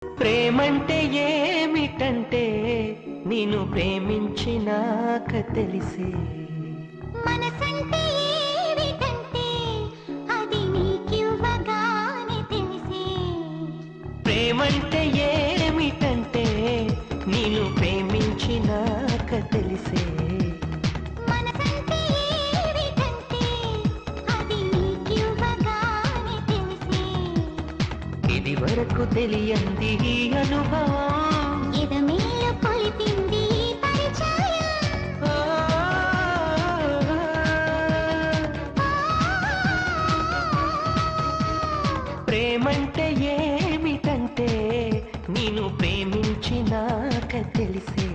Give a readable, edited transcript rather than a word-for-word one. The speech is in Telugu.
ప్రేమంటే ఏమిటంటే నిన్ను ప్రేమించినాక తెలిసే. మనసంటే ఏమిటంటే అది నీకివ్వగానే తెలిసే. ప్రేమంటే ఏమిటంటే నిన్ను ప్రేమించినాక తెలిసే. మనసంటే ఏమిటంటే అది నీకివ్వగానే తెలిసే. ఇది వరకు తెలియంది ఈ అనుభవం, ఎదమేలు కొలిపింది ఈ పరిచయం. ప్రేమంటే ఏమిటంటే నిన్ను ప్రేమించినాక తెలిసే.